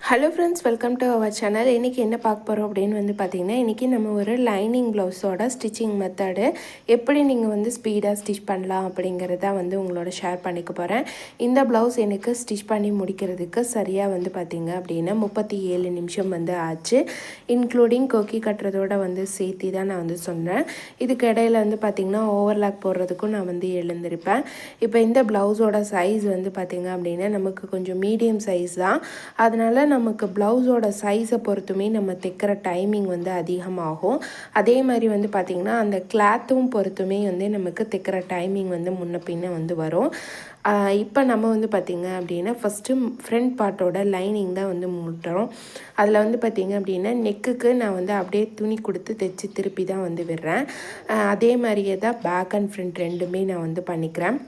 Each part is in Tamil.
Hello friends, welcome to our channel. இன்றைக்கி என்ன பார்க்க போகிறோம் அப்படின்னு பார்த்தீங்கன்னா, இன்றைக்கி நம்ம ஒரு லைனிங் ப்ளவுஸோட ஸ்டிச்சிங் மெத்தடு எப்படி நீங்கள் ஸ்பீடாக ஸ்டிச் பண்ணலாம் அப்படிங்கிறத உங்களோட ஷேர் பண்ணிக்க போகிறேன். இந்த ப்ளவுஸ் எனக்கு ஸ்டிச் பண்ணி முடிக்கிறதுக்கு சரியாக பார்த்தீங்க அப்படின்னா 37 நிமிஷம் ஆச்சு. இன்க்ளூடிங் கொக்கி கட்டுறதோட சேர்த்தி தான் நான் சொன்னேன். இதுக்கு இடையில பார்த்திங்கன்னா ஓவர்லாக் போடுறதுக்கும் நான் எழுந்திருப்பேன். இப்போ இந்த ப்ளவுஸோட சைஸ் பார்த்திங்க அப்படின்னா நமக்கு கொஞ்சம் மீடியம் சைஸ் தான். அதனால் நமக்கு ப்ளவுஸோட சைஸை பொறுத்துமே நம்ம தைக்கிற டைமிங் அதிகமாகும். அதே மாதிரி பார்த்திங்கன்னா அந்த கிளாத்தும் பொறுத்துமே நமக்கு தைக்கிற டைமிங் முன்ன பின்ன வரும். இப்போ நம்ம பார்த்திங்க அப்படின்னா ஃபஸ்ட்டு ஃப்ரண்ட் பார்ட்டோட லைனிங் தான் முட்டுறோம். அதில் பார்த்திங்க அப்படின்னா நெக்குக்கு நான் அப்படியே துணி கொடுத்து தைச்சி திருப்பி தான் விடுறேன். அதே மாதிரியே தான் பேக் அண்ட் ஃப்ரண்ட் ரெண்டுமே நான் பண்ணிக்கிறேன்.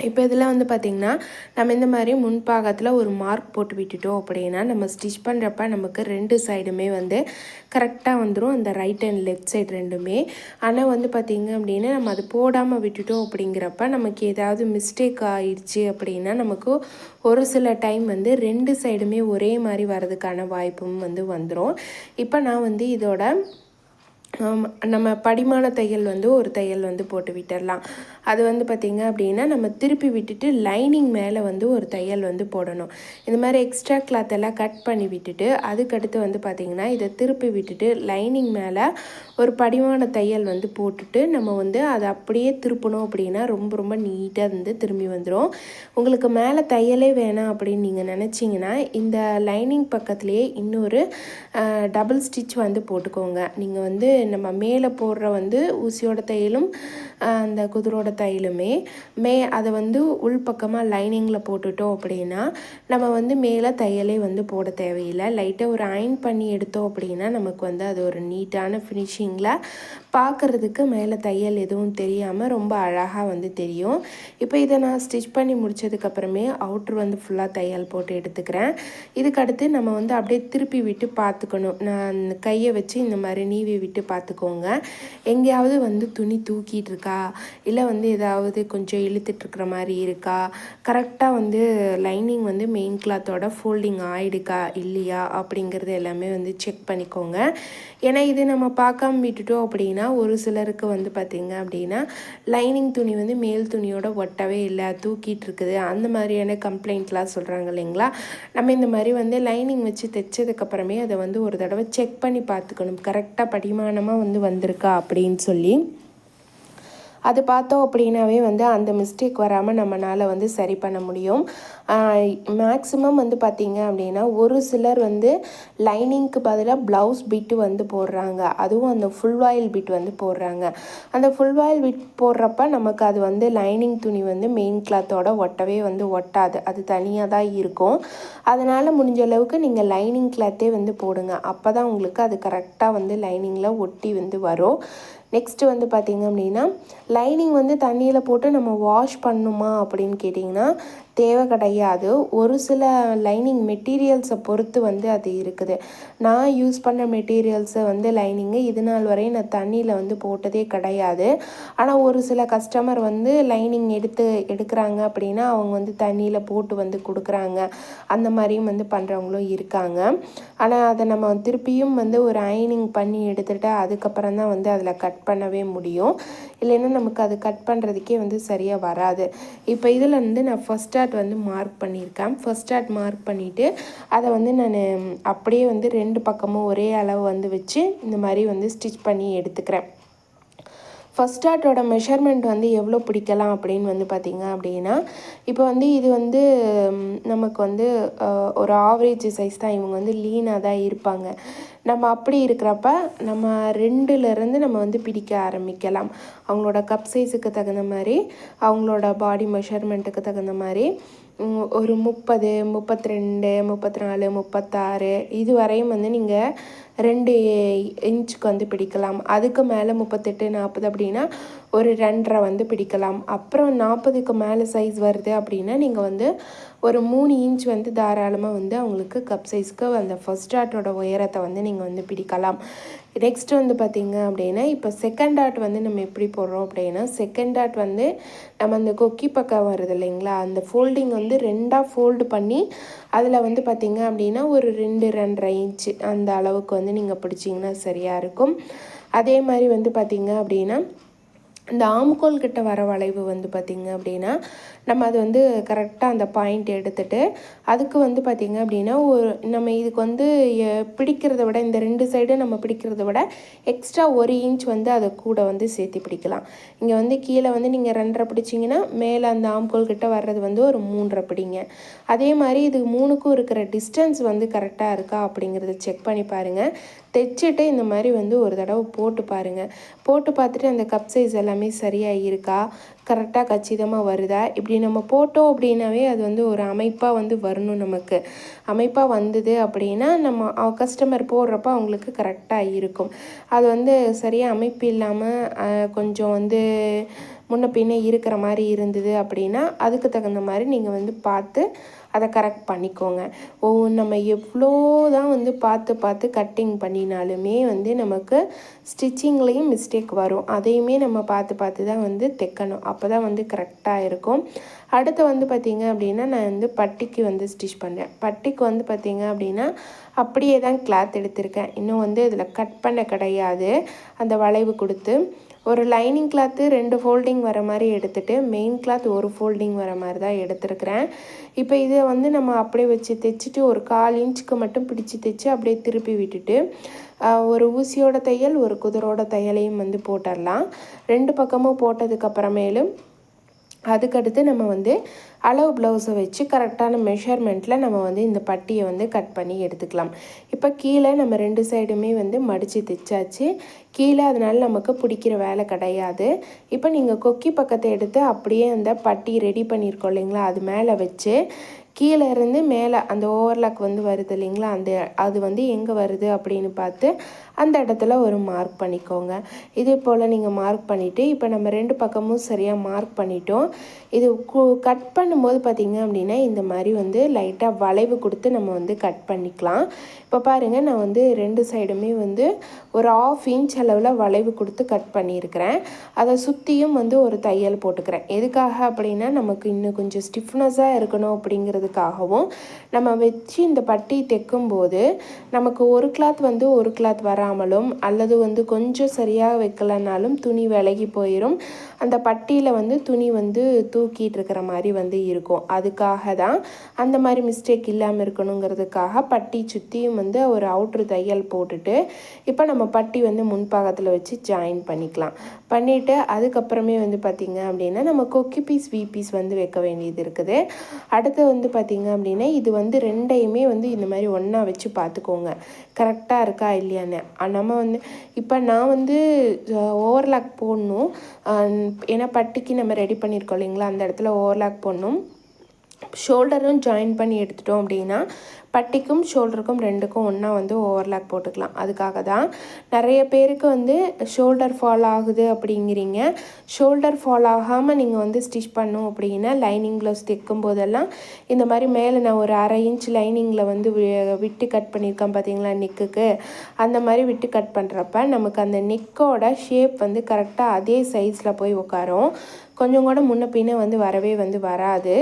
இப்போ இதில் பார்த்திங்கன்னா நம்ம இந்த மாதிரி முன்பாகத்தில் ஒரு மார்க் போட்டு விட்டுட்டோம் அப்படின்னா நம்ம ஸ்டிச் பண்ணுறப்ப நமக்கு ரெண்டு சைடுமே கரெக்டாக வந்துடும், அந்த ரைட் அண்ட் லெஃப்ட் சைடு ரெண்டுமே. ஆனால் பார்த்திங்க அப்படின்னா நம்ம அது போடாமல் விட்டுட்டோம் அப்படிங்கிறப்ப நமக்கு ஏதாவது மிஸ்டேக் ஆகிடுச்சு அப்படின்னா நமக்கு ஒரு சில டைம் ரெண்டு சைடுமே ஒரே மாதிரி வர்றதுக்கான வாய்ப்பும் வந்துடும். இப்போ நான் இதோட நம்ம படிமான தையல் ஒரு தையல் போட்டு விட்டுடலாம். அது பார்த்திங்க அப்படின்னா நம்ம திருப்பி விட்டுட்டு லைனிங் மேலே ஒரு தையல் போடணும். இந்த மாதிரி எக்ஸ்ட்ரா கிளாத் எல்லாம் கட் பண்ணி விட்டுட்டு அதுக்கடுத்து பார்த்திங்கன்னா இதை திருப்பி விட்டுட்டு லைனிங் மேலே ஒரு படிமான தையல் போட்டுட்டு நம்ம அதை அப்படியே திருப்பணும் அப்படின்னா ரொம்ப ரொம்ப நீட்டாக திரும்பி வந்துடும். உங்களுக்கு மேலே தையலே வேணாம் அப்படின்னு நீங்கள் நினச்சிங்கன்னா இந்த லைனிங் பக்கத்துலேயே இன்னொரு டபுள் ஸ்டிச் போட்டுக்கோங்க. நீங்கள் நம்ம மேலே போடுற ஊசியோட தையலும் அந்த குதிரோட தையலுமே அதை உள்பக்கமாக லைனிங்கில் போட்டுட்டோம் அப்படின்னா நம்ம மேலே தையலே போட தேவையில்லை. லைட்டாக ஒரு அயன் பண்ணி எடுத்தோம் அப்படின்னா நமக்கு அது ஒரு நீட்டான ஃபினிஷிங்கில் பார்க்குறதுக்கு மேலே தையல் எதுவும் தெரியாமல் ரொம்ப அழகாக தெரியும். இப்போ இதை நான் ஸ்டிச் பண்ணி முடித்ததுக்கப்புறமே அவுட்ரு ஃபுல்லாக தையல் போட்டு எடுத்துக்கிறேன். இதுக்கடுத்து நம்ம அப்படியே திருப்பி விட்டு பார்த்துக்கணும். நான் கையை வச்சு இந்த மாதிரி நீவி விட்டு பார்த்துக்கோங்க. எங்கேயாவது துணி தூக்கிட்டு இருக்கா, இல்லை ஏதாவது கொஞ்சம் இழுத்துட்ருக்கிற மாதிரி இருக்கா, கரெக்டாக லைனிங் மெயின் கிளாத்தோட ஃபோல்டிங் ஆகிடுக்கா இல்லையா அப்படிங்கிறது எல்லாமே செக் பண்ணிக்கோங்க. ஏன்னா இது நம்ம பார்க்காம விட்டுட்டோம் அப்படின்னா ஒரு சிலருக்கு பார்த்திங்க அப்படின்னா லைனிங் துணி மேல் துணியோட ஒட்டவே இல்லை, தூக்கிட்டு இருக்குது, அந்த மாதிரியான கம்ப்ளைண்ட்லாம் சொல்கிறாங்க இல்லைங்களா. நம்ம இந்த மாதிரி லைனிங் வச்சு தைச்சதுக்கப்புறமே அதை ஒரு தடவை செக் பண்ணி பார்த்துக்கணும், கரெக்டாக படிமானமாக வந்திருக்கா அப்படின்னு சொல்லி. அது பார்த்தோம் அப்படின்னாவே அந்த மிஸ்டேக் வராமல் நம்மளால் சரி பண்ண முடியும். மேக்ஸிமம் பார்த்திங்க அப்படின்னா ஒரு சிலர் லைனிங்க்கு பதிலாக ப்ளவுஸ் பிட்டு போடுறாங்க. அதுவும் அந்த ஃபுல் வாயில் பிட் போடுறாங்க. அந்த ஃபுல் வாயில் பிட் போடுறப்ப நமக்கு அது லைனிங் துணி மெயின் கிளாத்தோட ஒட்டவே ஒட்டாது, அது தனியாக தான் இருக்கும். அதனால் முடிஞ்ச அளவுக்கு நீங்கள் லைனிங் கிளாத்தே போடுங்க. அப்போ தான் உங்களுக்கு அது கரெக்டாக லைனிங்கில் ஒட்டி வரும். நெக்ஸ்ட்டு பார்த்திங்க அப்படின்னா லைனிங் தண்ணியில் போட்டு நம்ம வாஷ் பண்ணணுமா அப்படின்னு கேட்டிங்கன்னா தேவை கிடையாது. ஒரு சில லைனிங் மெட்டீரியல்ஸை பொறுத்து அது இருக்குது. நான் யூஸ் பண்ண மெட்டீரியல்ஸை லைனிங்கு இது நாள் வரையும் நான் தண்ணியில் போட்டதே கிடையாது. ஆனால் ஒரு சில கஸ்டமர் லைனிங் எடுக்கிறாங்க அப்படின்னா அவங்க தண்ணியில் போட்டு கொடுக்குறாங்க. அந்த மாதிரியும் பண்ணுறவங்களும் இருக்காங்க. ஆனால் அதை நம்ம திருப்பியும் ஒரு அயனிங் பண்ணி எடுத்துகிட்டு அதுக்கப்புறம் தான் அதில் கட் பண்ணவே முடியும். இல்லைன்னா நமக்கு அது கட் பண்ணுறதுக்கே சரியாக வராது. இப்போ இதில் நான் ஃபஸ்ட் டாட் மார்க் பண்ணியிருக்கேன். ஃபஸ்ட் டாட் மார்க் பண்ணிவிட்டு அதை நான் அப்படியே ரெண்டு பக்கமும் ஒரே அளவு வச்சு இந்த மாதிரி ஸ்டிச் பண்ணி எடுத்துக்கிறேன். ஃபஸ்ட் டாட்டோட மெஷர்மெண்ட் எவ்வளோ பிடிக்கலாம் அப்படின்னு பார்த்திங்க அப்படின்னா இப்போ இது நமக்கு ஒரு ஆவரேஜ் சைஸ் தான். இவங்க லீனாக தான் இருப்பாங்க. நம்ம அப்படி இருக்கிறப்ப நம்ம 2லேருந்து நம்ம பிடிக்க ஆரம்பிக்கலாம். அவங்களோட கப் சைஸுக்கு தகுந்த மாதிரி, அவங்களோட பாடி மெஷர்மெண்ட்டுக்கு தகுந்த மாதிரி ஒரு 30, 32, 34, 36 இது வரையும் நீங்கள் 2 இன்ச்சுக்கு வந்து பிடிக்கலாம். அதுக்கு மேலே 38 40 அப்படின்னா ஒரு 2.5 வந்து பிடிக்கலாம். அப்புறம் 40க்கு மேலே சைஸ் வருது அப்படின்னா நீங்கள் வந்து ஒரு 3 இன்ச் வந்து தாராளமாக வந்து அவங்களுக்கு கப் சைஸ்க்கு அந்த ஃபர்ஸ்ட் டாட்டோட உயரத்தை வந்து நீங்கள் வந்து பிடிக்கலாம். நெக்ஸ்ட் வந்து பார்த்திங்க அப்படின்னா இப்போ செகண்ட் டாட் வந்து நம்ம எப்படி போடுறோம் அப்படின்னா செகண்ட் டாட் வந்து நம்ம அந்த கொக்கி பக்கம் வருது இல்லைங்களா, அந்த ஃபோல்டிங் வந்து 2ஆக ஃபோல்டு பண்ணி அதில் வந்து பார்த்திங்க அப்படின்னா ஒரு 2-2.5 இன்ச்சு அந்த அளவுக்கு வந்து நீங்கள் பிடிச்சிங்கன்னா சரியாக இருக்கும். அதே மாதிரி வந்து பார்த்திங்க அப்படின்னா இந்த ஆம்கோல் கிட்ட வர வளைவு வந்து பார்த்திங்க அப்படின்னா நம்ம அது வந்து கரெக்டாக அந்த பாயிண்ட் எடுத்துகிட்டு அதுக்கு வந்து பார்த்திங்க அப்படின்னா நம்ம இதுக்கு வந்து பிடிக்கிறத விட இந்த 2 சைடும் நம்ம பிடிக்கிறத விட எக்ஸ்ட்ரா 1 இன்ச் வந்து அதை கூட வந்து சேர்த்து பிடிக்கலாம். இங்கே வந்து கீழே வந்து நீங்கள் 2.5 பிடிச்சிங்கன்னா மேலே அந்த ஆம்கோல் கிட்ட வர்றது வந்து ஒரு 3.5 பிடிங்க. அதே மாதிரி இது 3க்கும் இருக்கிற டிஸ்டன்ஸ் வந்து கரெக்டாக இருக்கா அப்படிங்கிறத செக் பண்ணி பாருங்கள். தைச்சிட்டு இந்த மாதிரி வந்து ஒரு தடவை போட்டு பாருங்கள். போட்டு பார்த்துட்டு அந்த கப் சைஸ் எல்லாமே சரியாக இருக்கா, கரெக்டாக கச்சிதமாக வருதா, இப்படி நம்ம போட்டோம் அப்படின்னாவே அது வந்து ஒரு அமைப்பாக வந்து வரணும். நமக்கு அமைப்பாக வந்தது அப்படின்னா நம்ம கஸ்டமர் போடுறப்ப அவங்களுக்கு கரெக்டாக இருக்கும். அது வந்து சரியாக அமைப்பு இல்லாமல் கொஞ்சம் வந்து முன்ன பின்னே இருக்கிற மாதிரி இருந்தது அப்படின்னா அதுக்கு தகுந்த மாதிரி நீங்கள் வந்து பார்த்து அதை கரெக்ட் பண்ணிக்கோங்க. நம்ம எவ்வளோ தான் வந்து பார்த்து கட்டிங் பண்ணினாலுமே வந்து நமக்கு ஸ்டிச்சிங்லேயும் மிஸ்டேக் வரும். அதையுமே நம்ம பார்த்து தான் வந்து தைக்கணும். அப்போ தான் வந்து கரெக்டாக இருக்கும். அடுத்து வந்து பார்த்திங்க அப்படின்னா நான் வந்து பட்டிக்கு வந்து ஸ்டிச் பண்ணுறேன். பட்டிக்கு வந்து பார்த்திங்க அப்படின்னா அப்படியே தான் கிளாத் எடுத்திருக்கேன். இன்னும் வந்து இதில் கட் பண்ண கிடையாது. அந்த வளைவு கொடுத்து ஒரு லைனிங் கிளாத்து 2 ஃபோல்டிங் வர மாதிரி எடுத்துகிட்டு மெயின் கிளாத் 1 ஃபோல்டிங் வர மாதிரி தான் எடுத்துருக்கிறேன். இப்போ இதை வந்து நம்ம அப்படியே வச்சு தைச்சிட்டு ஒரு 1/4 இன்ச்சுக்கு மட்டும் பிடிச்சி தைச்சி அப்படியே திருப்பி விட்டுட்டு ஒரு ஊசியோட தையல் ஒரு குதிரோட தையலையும் வந்து போட்டுடலாம். 2 பக்கமும் போட்டதுக்கப்புறமேலும் அதுக்கடுத்து நம்ம வந்து அளவு ப்ளவுஸை வச்சு கரெக்டான மெஷர்மெண்ட்டில் நம்ம வந்து இந்த பட்டியை வந்து கட் பண்ணி எடுத்துக்கலாம். இப்போ கீழே நம்ம 2 சைடுமே வந்து மடித்து தைச்சாச்சு. கீழே அதனால் நமக்கு பிடிக்கிற வேலை கிடையாது. இப்போ நீங்கள் கொக்கி பக்கத்தை எடுத்து அப்படியே அந்த பட்டி ரெடி பண்ணியிருக்கோம் இல்லைங்களா, அது மேலே வச்சு கீழே இருந்து மேலே அந்த ஓவர்லாக் வந்து வருது இல்லைங்களா, அது வந்து எங்கே வருது அப்படின்னு பார்த்து அந்த இடத்துல ஒரு மார்க் பண்ணிக்கோங்க. இதே போல் நீங்கள் மார்க் பண்ணிவிட்டு இப்போ நம்ம 2 பக்கமும் சரியாக மார்க் பண்ணிட்டோம். இது கட் பண்ணும்போது பார்த்திங்க அப்படின்னா இந்த மாதிரி வந்து லைட்டாக வளைவு கொடுத்து நம்ம வந்து கட் பண்ணிக்கலாம். இப்போ பாருங்கள், நான் வந்து 2 சைடுமே வந்து ஒரு 1/2 இன்ச் அளவில் வளைவு கொடுத்து கட் பண்ணியிருக்கிறேன். அதை சுற்றியும் வந்து ஒரு தையல் போட்டுக்கிறேன். எதுக்காக அப்படின்னா நமக்கு இன்னும் கொஞ்சம் ஸ்டிஃப்னஸாக இருக்கணும் அப்படிங்கிறதுக்காகவும் நம்ம வச்சு இந்த பட்டி தைக்கும்போது நமக்கு ஒரு கிளாத் வந்து ஒரு கிளாத் வராமலும் அல்லது வந்து கொஞ்சம் சரியாக வைக்கலனாலும் துணி விலகி போயிடும். அந்த பட்டியில் வந்து துணி வந்து தூக்கிட்டு இருக்கிற மாதிரி வந்து இருக்கும். அதுக்காக தான் அந்த மாதிரி மிஸ்டேக் இல்லாமல் இருக்கணுங்கிறதுக்காக பட்டி சுற்றியும் வந்து ஒரு அவுட்ரு தையல் போட்டுட்டு இப்போ நம்ம பட்டி வந்து முன்பாகத்தில் வச்சு ஜாயின் பண்ணிக்கலாம். பண்ணிவிட்டு அதுக்கப்புறமே வந்து பார்த்திங்க அப்படின்னா நம்ம கொக்கி பீஸ் வி பீஸ் வந்து வைக்க வேண்டியது இருக்குது. அடுத்து வந்து பார்த்திங்க அப்படின்னா இது வந்து 2யுமே வந்து இந்த மாதிரி ஒன்றா வச்சு பார்த்துக்கோங்க கரெக்டாக இருக்கா இல்லையான்னு. நம்ம வந்து இப்போ நான் வந்து ஓவர்லாக் போடணும். ஏன்னா பட்டிக்கு நம்ம ரெடி பண்ணியிருக்கோம் இல்லைங்களா, அந்த இடத்துல ஓவர்லாக் போடணும். ஷோல்டரும் ஜாயின் பண்ணி எடுத்துட்டோம் அப்படின்னா பட்டிக்கும் ஷோல்டருக்கும் 2க்கும் ஒன்றா வந்து ஓவர்லாக் போட்டுக்கலாம். அதுக்காக தான் நிறைய பேருக்கு வந்து ஷோல்டர் ஃபால் ஆகுது அப்படிங்கிறீங்க. ஷோல்டர் ஃபால் ஆகாமல் நீங்கள் வந்து ஸ்டிச் பண்ணோம் அப்படின்னா லைனிங் ப்ளவுஸ் தைக்கும் போதெல்லாம் இந்த மாதிரி மேலே நான் ஒரு 1/2 இன்ச் லைனிங்கில் வந்து விட்டு கட் பண்ணியிருக்கேன் பார்த்தீங்களா நெக்குக்கு, அந்த மாதிரி விட்டு கட் பண்ணுறப்ப நமக்கு அந்த நெக்கோட ஷேப் வந்து கரெக்டாக அதே சைஸில் போய் உட்காரும். கொஞ்சம் கூட முன்ன பின்னே வந்து வரவே வந்து வராது.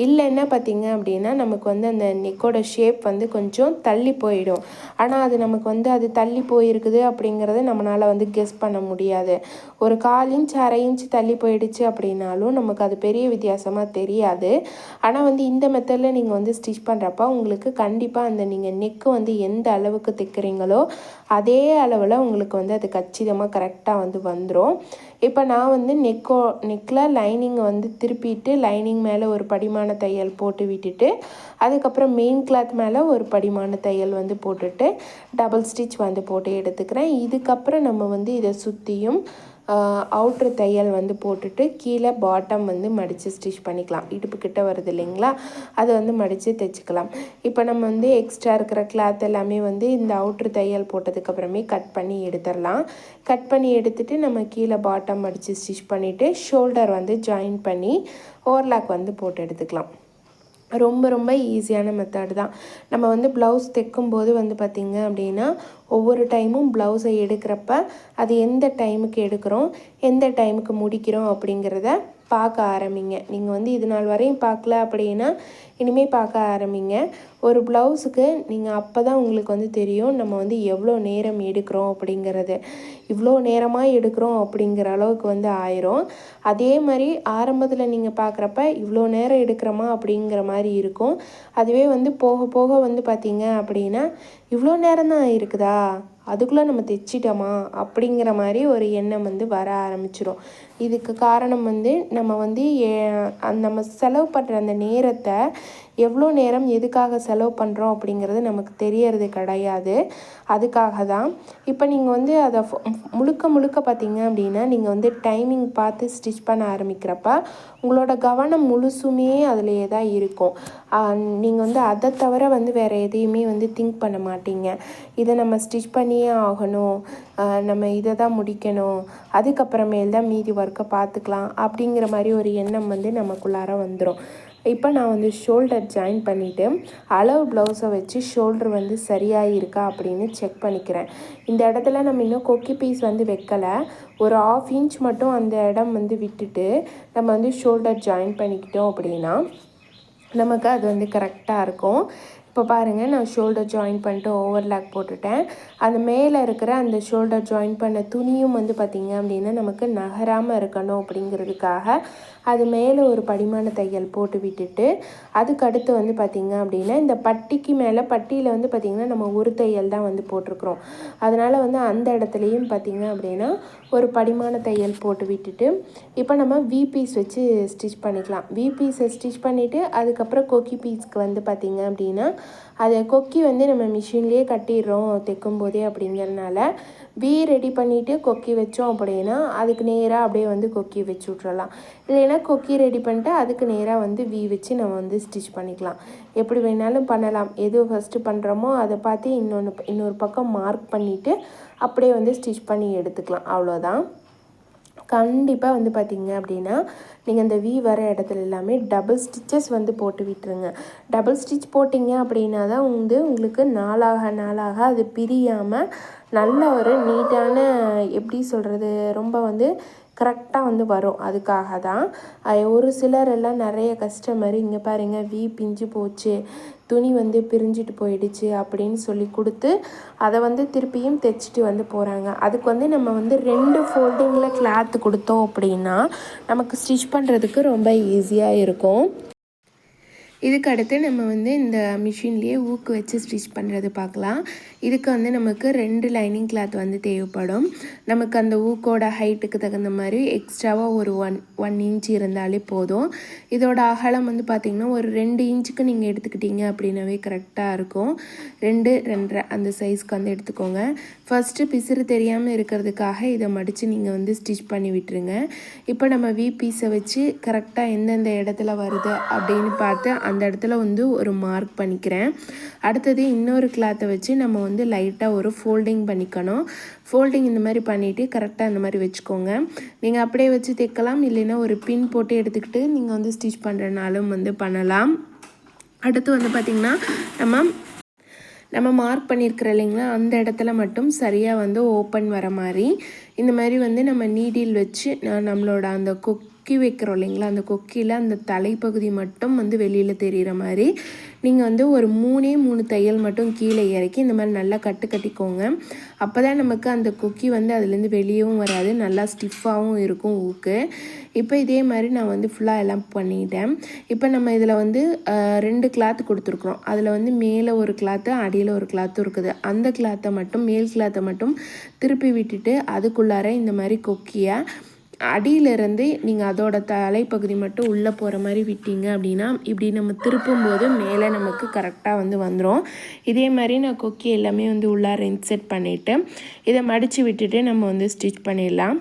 இல்லைன்னா பார்த்திங்க அப்படின்னா நமக்கு வந்து அந்த நெக்கோட ஷேப் வந்து கொஞ்சம் தள்ளி போயிடும். ஆனால் அது நமக்கு வந்து அது தள்ளி போயிருக்குது அப்படிங்கிறத நம்மளால் வந்து கெஸ் பண்ண முடியாது. ஒரு 1/4 இன்ச் 1/2 இன்ச் தள்ளி போயிடுச்சு அப்படின்னாலும் நமக்கு அது பெரிய வித்தியாசமாக தெரியாது. ஆனால் வந்து இந்த மெத்தடில் நீங்கள் வந்து ஸ்டிச் பண்ணுறப்ப உங்களுக்கு கண்டிப்பாக அந்த நீங்கள் நெக்கு வந்து எந்த அளவுக்கு தைக்கிறீங்களோ அதே அளவில் உங்களுக்கு வந்து அது கச்சிதமாக கரெக்டாக வந்து வந்துடும். இப்போ நான் வந்து நெக்கில் லைனிங்கை வந்து திருப்பிட்டு லைனிங் மேலே ஒரு படிமான தையல் போட்டு விட்டுட்டு அதுக்கப்புறம் மெயின் கிளாத் மேலே ஒரு படிமான தையல் வந்து போட்டுட்டு டபுள் ஸ்டிச் வந்து போட்டு எடுத்துக்கிறேன். இதுக்கப்புறம் நம்ம வந்து இதை சுற்றியும் அவுட்ரு தையல் வந்து போட்டுட்டு கீழே பாட்டம் வந்து மடித்து ஸ்டிச் பண்ணிக்கலாம். இடுப்பு கிட்ட வருது இல்லைங்களா, அதை வந்து மடித்து தைச்சிக்கலாம். இப்போ நம்ம வந்து எக்ஸ்ட்ரா இருக்கிற கிளாத் எல்லாமே வந்து இந்த அவுட்ரு தையல் போட்டதுக்கப்புறமே கட் பண்ணி எடுத்துடலாம். கட் பண்ணி எடுத்துகிட்டு நம்ம கீழே பாட்டம் மடித்து ஸ்டிச் பண்ணிவிட்டு ஷோல்டர் வந்து ஜாயின் பண்ணி ஓவர்லாக் வந்து போட்டு எடுத்துக்கலாம். ரொம்ப ரொம்ப ஈஸியான மெத்தட் தான். நம்ம வந்து ப்ளவுஸ் தைக்கும்போது வந்து பார்த்திங்க அப்படின்னா ஒவ்வொரு டைமும் ப்ளவுஸை எடுக்கிறப்ப அது எந்த டைமுக்கு எடுக்கிறோம், எந்த டைமுக்கு முடிக்கிறோம் அப்படிங்கிறத பார்க்க ஆரம்பிங்க. நீங்கள் வந்து இது நாள் வரையும் பார்க்கல அப்படின்னா இனிமேல் பார்க்க ஆரம்பிங்க. ஒரு ப்ளவுஸுக்கு நீங்கள் அப்போ தான் உங்களுக்கு வந்து தெரியும் நம்ம வந்து எவ்வளோ நேரம் எடுக்கிறோம் அப்படிங்கிறது. இவ்வளோ நேரமாக எடுக்கிறோம் அப்படிங்கிற அளவுக்கு வந்து ஆயிரும். அதே மாதிரி ஆரம்பத்தில் நீங்கள் பார்க்குறப்ப இவ்வளோ நேரம் எடுக்கிறோமா அப்படிங்கிற மாதிரி இருக்கும். அதுவே வந்து போக போக வந்து பார்த்திங்க அப்படின்னா இவ்வளோ நேரம் தான் இருக்குதா, அதுக்குள்ளே நம்ம தைச்சிட்டோமா அப்படிங்கிற மாதிரி ஒரு எண்ணம் வந்து வர ஆரம்பிச்சிடும். இதுக்கு காரணம் வந்து நம்ம வந்து நம்ம செலவு பண்ணுற அந்த நேரத்தை எவ்வளோ நேரம் எதுக்காக செலவு பண்ணுறோம் அப்படிங்கிறது நமக்கு தெரியறது கிடையாது. அதுக்காக தான் இப்போ நீங்கள் வந்து அதை முழுக்க முழுக்க பார்த்தீங்க அப்படின்னா நீங்கள் வந்து டைமிங் பார்த்து ஸ்டிச் பண்ண ஆரம்பிக்கிறப்ப உங்களோட கவனம் முழுசுமே அதிலேயே தான் இருக்கும். நீங்கள் வந்து அதை தவிர வந்து வேறு எதையுமே வந்து திங்க் பண்ண மாட்டீங்க. இதை நம்ம ஸ்டிச் பண்ணியே ஆகணும், நம்ம இதை தான் முடிக்கணும், அதுக்கப்புறமேல் தான் மீதி ஒர்க்கை பார்த்துக்கலாம் அப்படிங்கிற மாதிரி ஒரு எண்ணம் வந்து நமக்குள்ளார வந்துடும். இப்போ நான் வந்து ஷோல்டர் ஜாயின் பண்ணிவிட்டு அளவு ப்ளவுஸை வச்சு ஷோல்டர் வந்து சரியாக இருக்கா அப்படின்னு செக் பண்ணிக்கிறேன். இந்த இடத்துல நம்ம இன்னும் கொக்கி பீஸ் வந்து வைக்கலை. ஒரு 1/2 இன்ச் மட்டும் அந்த இடம் வந்து விட்டுட்டு நம்ம வந்து ஷோல்டர் ஜாயின் பண்ணிக்கிட்டோம் அப்படின்னா நமக்கு அது வந்து கரெக்டாக இருக்கும். இப்போ பாருங்கள், நான் ஷோல்டர் ஜாயின் பண்ணிட்டு ஓவர்லாக் போட்டுட்டேன். அந்த மேலே இருக்கிற அந்த ஷோல்டர் ஜாயின் பண்ண துணியும் வந்து பார்த்திங்க அப்படின்னா நமக்கு நகராமல் இருக்கணும் அப்படிங்கிறதுக்காக அது மேலே ஒரு படிமான தையல் போட்டு விட்டுட்டு அதுக்கடுத்து வந்து பார்த்திங்க அப்படின்னா இந்த பட்டிக்கு மேலே பட்டியில் வந்து பார்த்திங்கன்னா நம்ம ஒரு தையல் தான் வந்து போட்டிருக்கிறோம். அதனால் வந்து அந்த இடத்துலையும் பார்த்திங்க அப்படின்னா ஒரு படிமான தையல் போட்டு விட்டுட்டு இப்போ நம்ம வி பீஸ் வச்சு ஸ்டிச் பண்ணிக்கலாம். வி பீஸை ஸ்டிச் பண்ணிவிட்டு அதுக்கப்புறம் கொக்கி பீஸ்க்கு வந்து பார்த்திங்க அப்படின்னா அதை கொக்கி வந்து நம்ம மிஷின்லேயே கட்டிடுறோம் தைக்கும் போதே அப்படிங்கிறதுனால வி ரெடி பண்ணிவிட்டு கொக்கி வச்சோம் அப்படின்னா அதுக்கு நேராக அப்படியே வந்து கொக்கி வச்சு விட்றலாம். இல்லைன்னா கொக்கி ரெடி பண்ணிட்டு அதுக்கு நேராக வந்து வி வச்சு நம்ம வந்து ஸ்டிச் பண்ணிக்கலாம். எப்படி வேணாலும் பண்ணலாம். எது ஃபஸ்ட்டு பண்ணுறோமோ அதை பார்த்து இன்னொரு பக்கம் மார்க் பண்ணிவிட்டு அப்படியே வந்து ஸ்டிச் பண்ணி எடுத்துக்கலாம். அவ்வளோதான். கண்டிப்பாக வந்து பார்த்திங்க அப்படின்னா நீங்கள் இந்த வி வர இடத்துல எல்லாமே டபுள் ஸ்டிச்சஸ் வந்து போட்டு விட்டுருங்க. டபுள் ஸ்டிச் போட்டிங்க அப்படின்னா தான் வந்து உங்களுக்கு நாளாக அது பிரியாமல் நல்ல ஒரு நீட்டான, எப்படி சொல்கிறது, ரொம்ப வந்து கரெக்டாக வந்து வரும். அதுக்காக தான் ஒரு சிலர் எல்லாம் நிறைய கஸ்டமர் இங்கே பாருங்கள் வி பிஞ்சு போச்சு, துணி வந்து பிரிஞ்சிட்டு போயிடுச்சு அப்படின்னு சொல்லி கொடுத்து அதை வந்து திருப்பியும் தைச்சிட்டு வந்து போகிறாங்க. அதுக்கு வந்து நம்ம வந்து 2 ஃபோல்டிங்கில் கிளாத்து கொடுத்தோம் அப்படின்னா நமக்கு ஸ்டிச் பண்ணுறதுக்கு ரொம்ப ஈஸியாக இருக்கும். இதுக்கு அடுத்து நம்ம வந்து இந்த மிஷின்லேயே ஊக்கு வச்சு ஸ்டிச் பண்ணுறது பார்க்கலாம். இதுக்கு வந்து நமக்கு 2 லைனிங் கிளாத் வந்து தேவைப்படும். நமக்கு அந்த ஊக்கோட ஹைட்டுக்கு தகுந்த மாதிரி எக்ஸ்ட்ராவாக ஒரு 1 இன்ச் இருந்தாலே போதும். இதோட அகலம் வந்து பார்த்திங்கன்னா ஒரு 2 இன்ச்சுக்கு நீங்கள் எடுத்துக்கிட்டீங்க அப்படின்னாவே கரெக்டாக இருக்கும். 2, 2.5 அந்த சைஸ்க்கு வந்து எடுத்துக்கோங்க. ஃபஸ்ட்டு பிசுறு தெரியாமல் இருக்கிறதுக்காக இதை மடித்து நீங்கள் வந்து ஸ்டிச் பண்ணி விட்டுருங்க. இப்போ நம்ம வி பீஸை வச்சு கரெக்டாக எந்தெந்த இடத்துல வருது அப்படின்னு பார்த்து அந்த இடத்துல வந்து ஒரு மார்க் பண்ணிக்கிறேன். அடுத்தது இன்னொரு கிளாத்தை வச்சு நம்ம வந்து லைட்டாக ஒரு ஃபோல்டிங் பண்ணிக்கணும். ஃபோல்டிங் இந்த மாதிரி பண்ணிவிட்டு கரெக்டாக இந்த மாதிரி வச்சுக்கோங்க. நீங்கள் அப்படியே வச்சு தைக்கலாம், இல்லைன்னா ஒரு பின் போட்டு எடுத்துக்கிட்டு நீங்கள் வந்து ஸ்டிச் பண்ணுறனாலும் வந்து பண்ணலாம். அடுத்து வந்து பார்த்திங்கன்னா நம்ம மார்க் பண்ணியிருக்கிற இல்லைங்களா அந்த இடத்துல மட்டும் சரியாக வந்து ஓப்பன் வர மாதிரி இந்த மாதிரி வந்து நம்ம நீடில் வச்சு நம்மளோட அந்த கொக்கி வைக்கிறோம் இல்லைங்களா அந்த கொக்கியில் அந்த தலைப்பகுதி மட்டும் வந்து வெளியில் தெரிகிற மாதிரி நீங்கள் வந்து ஒரு 3 தையல் மட்டும் கீழே இறக்கி இந்த மாதிரி நல்லா கட்டிக்கோங்க. அப்போ தான் நமக்கு அந்த கொக்கி வந்து அதுலேருந்து வெளியவும் வராது, நல்லா ஸ்டிஃபாகவும் இருக்கும் ஊக்கு. இப்போ இதே மாதிரி நான் வந்து ஃபுல்லாக எல்லாம் பண்ணிட்டேன். இப்போ நம்ம இதில் வந்து 2 கிளாத் கொடுத்துருக்குறோம். அதில் வந்து மேலே ஒரு கிளாத்து அடியில் ஒரு கிளாத்தும் இருக்குது. அந்த கிளாத்தை மட்டும் மேல் கிளாத்தை மட்டும் திருப்பி விட்டுட்டு அதுக்குள்ளார இந்த மாதிரி கொக்கியை அடியிலிருந்து நீங்கள் அதோட தலைப்பகுதி மட்டும் உள்ளே போகிற மாதிரி விட்டீங்க அப்படின்னா இப்படி நம்ம திருப்பும் போது மேலே நமக்கு கரெக்டாக வந்து வந்துடும். இதே மாதிரி நான் கொக்கி எல்லாமே வந்து உள்ளார இன்செர்ட் பண்ணிவிட்டு இதை மடித்து விட்டுட்டு நம்ம வந்து ஸ்டிச் பண்ணிடலாம்.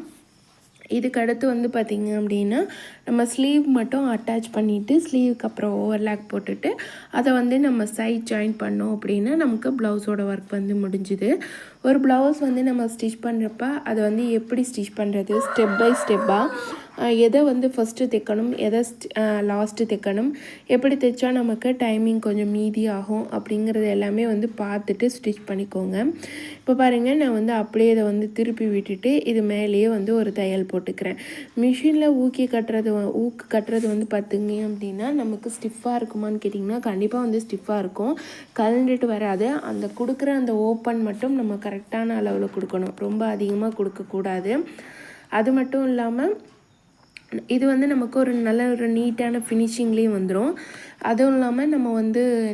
இதுக்கு அடுத்து வந்து பார்த்திங்க அப்படின்னா நம்ம ஸ்லீவ் மட்டும் அட்டாச் பண்ணிவிட்டு ஸ்லீவுக்கு அப்புறம் ஓவர்லாக் போட்டுட்டு அதை வந்து நம்ம சைட் ஜாயின் பண்ணோம் அப்படின்னா நமக்கு ப்ளவுஸோட ஒர்க் வந்து முடிஞ்சுது. ஒரு ப்ளவுஸ் வந்து நம்ம ஸ்டிச் பண்ணுறப்ப அதை வந்து எப்படி ஸ்டிச் பண்ணுறது, ஸ்டெப் பை ஸ்டெப்பாக எதை வந்து ஃபஸ்ட்டு தைக்கணும், எதை லாஸ்ட்டு தைக்கணும், எப்படி தைச்சா நமக்கு டைமிங் கொஞ்சம் மீதி ஆகும் அப்படிங்கிறது எல்லாமே வந்து பார்த்துட்டு ஸ்டிச் பண்ணிக்கோங்க. இப்போ பாருங்கள், நான் வந்து அப்படியே இதை வந்து திருப்பி விட்டுட்டு இது மேலேயே வந்து ஒரு தையல் போட்டுக்கிறேன். மிஷினில் ஊக்கு கட்டுறது வந்து பார்த்திங்க அப்படின்னா நமக்கு ஸ்டிஃபாக இருக்குமான்னு கேட்டிங்கன்னா கண்டிப்பாக வந்து ஸ்டிஃபாக இருக்கும், கலண்டுட்டு வராது. அந்த கொடுக்குற அந்த ஓப்பன் மட்டும் நம்ம கரெக்டான அளவில் கொடுக்கணும், ரொம்ப அதிகமாக கொடுக்கக்கூடாது. அது மட்டும் இல்லாமல் இது வந்து நமக்கு ஒரு நல்ல ஒரு நீட்டான ஃபினிஷிங்லேயும் வந்துடும். அதுவும் இல்லாமல்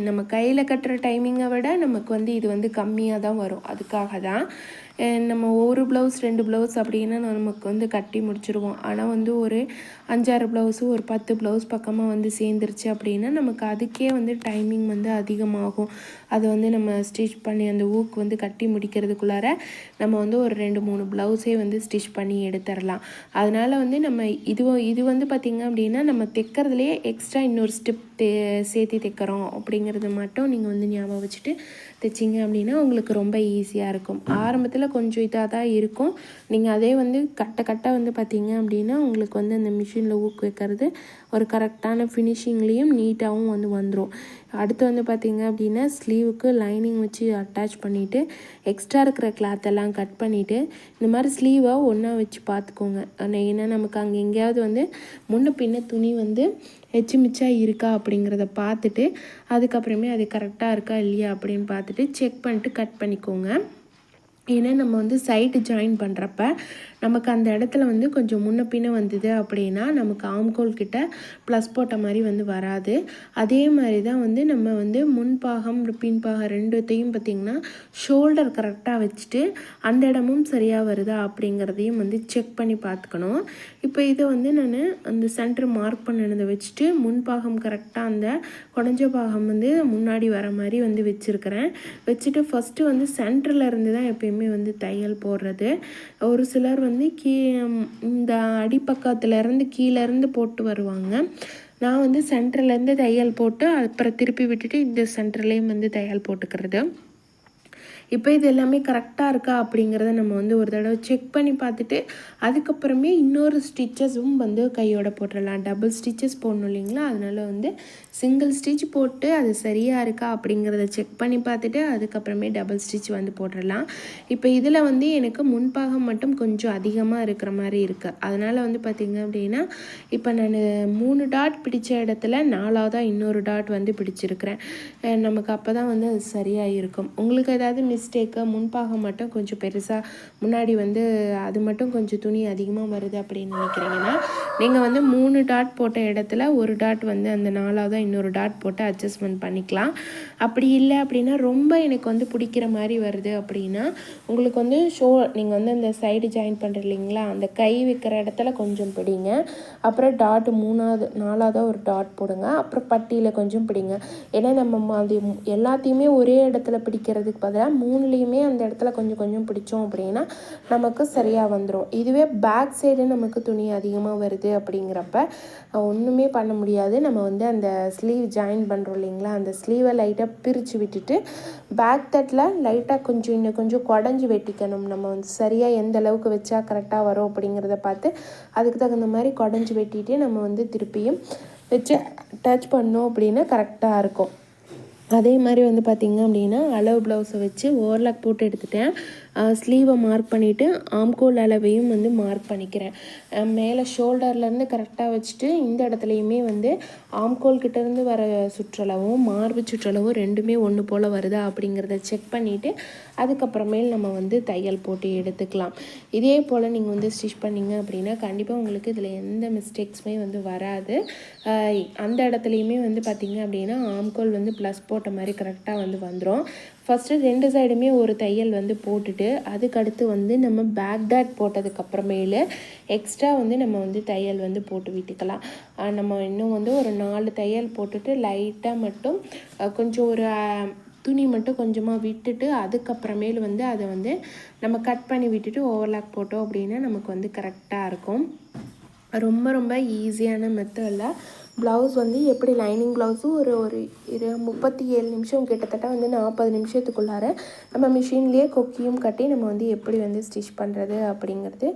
நம்ம கையில் கட்டுற டைமிங்கை விட நமக்கு வந்து இது வந்து கம்மியாக தான் வரும். அதுக்காக தான் நம்ம ஒரு ப்ளவுஸ் 2 ப்ளவுஸ் அப்படின்னா நமக்கு வந்து கட்டி முடிச்சிருவோம். ஆனால் வந்து ஒரு 5-6 ப்ளவுஸு ஒரு 10 ப்ளவுஸ் பக்கமாக வந்து சேர்ந்துருச்சு அப்படின்னா நமக்கு அதுக்கே வந்து டைமிங் வந்து அதிகமாகும். அது வந்து நம்ம ஸ்டிச் பண்ணி அந்த ஊக்கு வந்து கட்டி முடிக்கிறதுக்குள்ளார நம்ம வந்து ஒரு 2-3 ப்ளவுஸே வந்து ஸ்டிச் பண்ணி எடுத்துடலாம். அதனால் வந்து நம்ம இது வந்து பார்த்திங்க அப்படின்னா நம்ம தைக்கிறதுலையே எக்ஸ்ட்ரா இன்னொரு ஸ்டெப் சேர்த்து தைக்கிறோம் அப்படிங்கிறது மட்டும் நீங்கள் வந்து ஞாபகம் வச்சுட்டு தைச்சிங்க அப்படின்னா உங்களுக்கு ரொம்ப ஈஸியாக இருக்கும். ஆரம்பத்தில் கொஞ்சம் இதாக தான் இருக்கும். நீங்கள் அதே வந்து கட்ட வந்து பார்த்திங்க அப்படின்னா உங்களுக்கு வந்து அந்த மிஷினில் ஊக்கு வைக்கிறது ஒரு கரெக்டான ஃபினிஷிங்லேயும் நீட்டாகவும் வந்து வந்துடும். அடுத்து வந்து பார்த்திங்க அப்படின்னா ஸ்லீவுக்கு லைனிங் வச்சு அட்டாச் பண்ணிவிட்டு எக்ஸ்ட்ரா இருக்கிற கிளாத்தெல்லாம் கட் பண்ணிவிட்டு இந்த மாதிரி ஸ்லீவை ஒன்றா வச்சு பார்த்துக்கோங்க. ஏன்னா நமக்கு அங்கே எங்கேயாவது வந்து முன்ன பின்ன துணி வந்து எச்சு மிச்சா இருக்கா அப்படிங்கிறத பார்த்துட்டு அதுக்கப்புறமே அது கரெக்டாக இருக்கா இல்லையா அப்படின்னு பார்த்துட்டு செக் பண்ணிட்டு கட் பண்ணிக்கோங்க. ஏன்னா நம்ம வந்து சைடு ஜாயின் பண்ணுறப்ப நமக்கு அந்த இடத்துல வந்து கொஞ்சம் முன்ன பின்ன வந்தது அப்படின்னா நமக்கு ஆம்கோல் கிட்ட ப்ளஸ் போட்ட மாதிரி வந்து வராது. அதே மாதிரி தான் வந்து நம்ம வந்து முன்பாகம் பின்பாகம் ரெண்டுத்தையும் பார்த்திங்கன்னா ஷோல்டர் கரெக்டாக வச்சுட்டு அந்த இடமும் சரியாக வருதா அப்படிங்கிறதையும் வந்து செக் பண்ணி பார்த்துக்கணும். இப்போ இதை வந்து நான் அந்த சென்டர் மார்க் பண்ணினதை வச்சுட்டு முன்பாகம் கரெக்டாக அந்த குடஞ்ச பாகம் வந்து முன்னாடி வர மாதிரி வந்து வச்சுட்டு ஃபஸ்ட்டு வந்து சென்டரில் இருந்து தான் எப்பயுமே வந்து தையல் போடுறது. ஒரு சிலர் வந்து இந்த அடிப்பக்கத்துலேருந்து கீழேருந்து போட்டு வருவாங்க. நான் வந்து சென்டர்லேருந்து தையல் போட்டு அப்புறம் திருப்பி விட்டுட்டு இந்த சென்டர்லேயும் வந்து தையல் போட்டுக்கிறது. இப்போ இது எல்லாமே கரெக்டாக இருக்கா அப்படிங்கிறத நம்ம வந்து ஒரு தடவை செக் பண்ணி பார்த்துட்டு அதுக்கப்புறமே இன்னொரு ஸ்டிச்சஸும் வந்து கையோட போட்டுடலாம். டபுள் ஸ்டிச்சஸ் போடணும் இல்லைங்களா, அதனால் வந்து சிங்கிள் ஸ்டிச் போட்டு அது சரியாக இருக்கா அப்படிங்கிறத செக் பண்ணி பார்த்துட்டு அதுக்கப்புறமே டபுள் ஸ்டிச் வந்து போட்டுடலாம். இப்போ இதில் வந்து எனக்கு முன்பாகம் மட்டும் கொஞ்சம் அதிகமாக இருக்கிற மாதிரி இருக்குது. அதனால் வந்து பார்த்திங்க அப்படின்னா இப்போ நான் 3 டாட் பிடிச்ச இடத்துல 4ஆவதாக இன்னொரு டாட் வந்து பிடிச்சிருக்கிறேன். நமக்கு அப்போ தான் வந்து அது சரியாக இருக்கும். உங்களுக்கு ஏதாவது மிஸ்டேக்கு முன்பாகம் மட்டும் கொஞ்சம் பெருசாக முன்னாடி வந்து அது மட்டும் கொஞ்சம் துணி அதிகமாக வருது அப்படின்னு நினைக்கிறீங்கன்னா நீங்கள் வந்து 3 டாட் போட்ட இடத்துல ஒரு டாட் வந்து அந்த 4ஆவதாக இன்னொரு டாட் போட்டு அட்ஜஸ்ட்மெண்ட் பண்ணிக்கலாம். அப்படி இல்லை அப்படின்னா ரொம்ப எனக்கு வந்து பிடிக்கிற மாதிரி வருது அப்படின்னா உங்களுக்கு வந்து நீங்கள் வந்து அந்த சைடு ஜாயின் பண்ணுற இல்லைங்களா, அந்த கை வைக்கிற இடத்துல கொஞ்சம் பிடிங்க, அப்புறம் டாட் 4ஆவதாக ஒரு டாட் போடுங்க, அப்புறம் பட்டியில் கொஞ்சம் பிடிங்க. ஏன்னா நம்ம அது எல்லாத்தையுமே ஒரே இடத்துல பிடிக்கிறதுக்கு பதிலாக 3லேயுமே அந்த இடத்துல கொஞ்சம் கொஞ்சம் பிடிச்சோம் அப்படின்னா நமக்கு சரியாக வந்துடும். இதுவே பேக் சைடு நமக்கு துணி அதிகமாக வருது அப்படிங்கிறப்ப ஒன்றுமே பண்ண முடியாது. நம்ம வந்து அந்த ஸ்லீவ் ஜாயின் பண்ணுறோம் இல்லைங்களா, அந்த ஸ்லீவை லைட்டாக பிரித்து விட்டுட்டு பேக் தட்டில் லைட்டாக இன்னும் கொஞ்சம் குடஞ்சி வெட்டிக்கணும். நம்ம வந்து சரியாக எந்த அளவுக்கு வச்சா கரெக்டாக வரும் அப்படிங்கிறத பார்த்து அதுக்கு தகுந்த மாதிரி குடஞ்சி வெட்டிட்டு நம்ம வந்து திருப்பியும் வச்சு அட்டாச் பண்ணோம் அப்படின்னா கரெக்டாக இருக்கும். அதே மாதிரி வந்து பார்த்திங்க அப்படின்னா அளவு ப்ளவுஸை வச்சு ஓவர்லாக் போட்டு எடுத்துட்டேன். ஸ்லீவை மார்க் பண்ணிவிட்டு ஆம்கோல் அளவையும் வந்து மார்க் பண்ணிக்கிறேன். மேலே ஷோல்டர்லேருந்து கரெக்டாக வச்சுட்டு இந்த இடத்துலையுமே வந்து ஆம்கோல் கிட்டேருந்து வர சுற்றளவும் மார்பு சுற்றளவும் ரெண்டுமே ஒன்று போல் வருதா அப்படிங்கிறத செக் பண்ணிவிட்டு அதுக்கப்புறமேல் நம்ம வந்து தையல் போட்டு எடுத்துக்கலாம். இதே போல் நீங்கள் வந்து ஸ்டிச் பண்ணிங்க அப்படின்னா கண்டிப்பாக உங்களுக்கு இதில் எந்த மிஸ்டேக்ஸுமே வந்து வராது. அந்த இடத்துலையுமே வந்து பார்த்திங்க அப்படின்னா ஆம்கோல் வந்து ப்ளஸ் போட்ட மாதிரி கரெக்டாக வந்து வந்துடும். ஃபஸ்ட்டு 2 சைடுமே ஒரு தையல் வந்து போட்டுட்டு அதுக்கடுத்து வந்து நம்ம பேக் டாட் போட்டதுக்கப்புறமேலு எக்ஸ்ட்ரா வந்து நம்ம வந்து தையல் வந்து போட்டு விட்டுக்கலாம். நம்ம இன்னும் வந்து ஒரு 4 தையல் போட்டுட்டு லைட்டாக மட்டும் கொஞ்சம் ஒரு துணி மட்டும் கொஞ்சமாக விட்டுட்டு அதுக்கப்புறமேலு வந்து அதை வந்து நம்ம கட் பண்ணி விட்டுட்டு ஓவர்லாக் போட்டோம் அப்படின்னா நமக்கு வந்து கரெக்டாக இருக்கும். ரொம்ப ரொம்ப ஈஸியான மெத்தடில் ப்ளவுஸ் வந்து எப்படி லைனிங் ப்ளவுஸும் ஒரு ஒரு 37 நிமிஷம் கிட்டத்தட்ட வந்து 40 நிமிஷத்துக்குள்ளார நம்ம மிஷின்லேயே கொக்கியும் கட்டி நம்ம வந்து எப்படி வந்து ஸ்டிச் பண்ணுறது அப்படிங்கிறது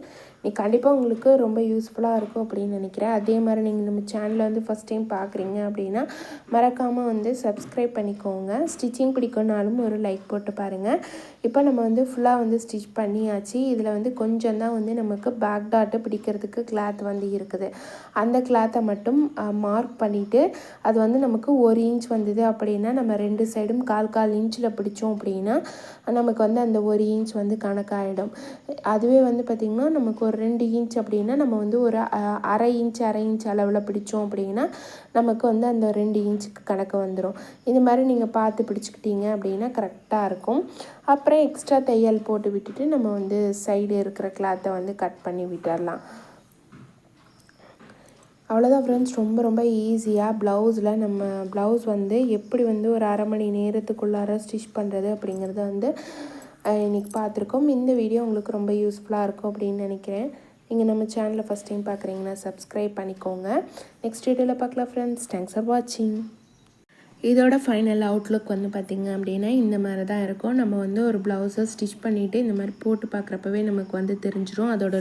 நீ கண்டிப்பாக உங்களுக்கு ரொம்ப யூஸ்ஃபுல்லாக இருக்கும் அப்படின்னு நினைக்கிறேன். அதே மாதிரி நீங்கள் நம்ம சேனலை வந்து ஃபஸ்ட் டைம் பார்க்குறீங்க அப்படின்னா மறக்காமல் வந்து சப்ஸ்கிரைப் பண்ணிக்கோங்க. ஸ்டிச்சிங் பிடிக்கும்னாலும் ஒரு லைக் போட்டு பாருங்கள். இப்போ நம்ம வந்து ஃபுல்லாக வந்து ஸ்டிச் பண்ணியாச்சு. இதில் வந்து கொஞ்சம் தான் வந்து நமக்கு பேக் டாட்டு பிடிக்கிறதுக்கு கிளாத் வந்து இருக்குது. அந்த கிளாத்தை மட்டும் மார்க் பண்ணிவிட்டு அது வந்து நமக்கு 1 இன்ச் வந்தது அப்படின்னா நம்ம 2 சைடும் 1/4 இன்ச்சில் பிடிச்சோம் அப்படின்னா நமக்கு வந்து அந்த 1 இன்ச் வந்து கணக்காகிடும். அதுவே வந்து பார்த்திங்கன்னா நமக்கு ஒரு 2 இன்ச் அப்படின்னா நம்ம வந்து ஒரு அரை இன்ச் அளவில் பிடிச்சோம் அப்படின்னா நமக்கு வந்து அந்த 2 இன்ச்சுக்கு கணக்கு வந்துடும். இது மாதிரி நீங்கள் பார்த்து பிடிச்சிக்கிட்டீங்க அப்படின்னா கரெக்டாக இருக்கும். அப்புறம் எக்ஸ்ட்ரா தையல் போட்டு விட்டுட்டு நம்ம வந்து சைடு இருக்கிற கிளாத்தை வந்து கட் பண்ணி விட்டுடலாம். அவ்வளோதான் ஃப்ரெண்ட்ஸ். ரொம்ப ரொம்ப ஈஸியாக ப்ளவுஸில் நம்ம ப்ளவுஸ் வந்து எப்படி வந்து ஒரு அரை மணி நேரத்துக்குள்ளார ஸ்டிச் பண்ணுறது அப்படிங்கிறத வந்து இன்றைக்கி பார்த்துருக்கோம். இந்த வீடியோ உங்களுக்கு ரொம்ப யூஸ்ஃபுல்லாக இருக்கும் அப்படின்னு நினைக்கிறேன். நீங்கள் நம்ம சேனலை ஃபஸ்ட் டைம் பார்க்குறீங்கன்னா சப்ஸ்கிரைப் பண்ணிக்கோங்க. நெக்ஸ்ட் வீடியோவில் பார்க்கலாம் ஃப்ரெண்ட்ஸ். தேங்க்ஸ் ஃபார் வாட்சிங். இதோட ஃபைனல் அவுட்லுக் வந்து பார்த்திங்க அப்படின்னா இந்த மாதிரி தான் இருக்கும். நம்ம வந்து ஒரு ப்ளவுஸை ஸ்டிச் பண்ணிவிட்டு இந்த மாதிரி போட்டு பார்க்குறப்பவே நமக்கு வந்து தெரிஞ்சிடும் அதோட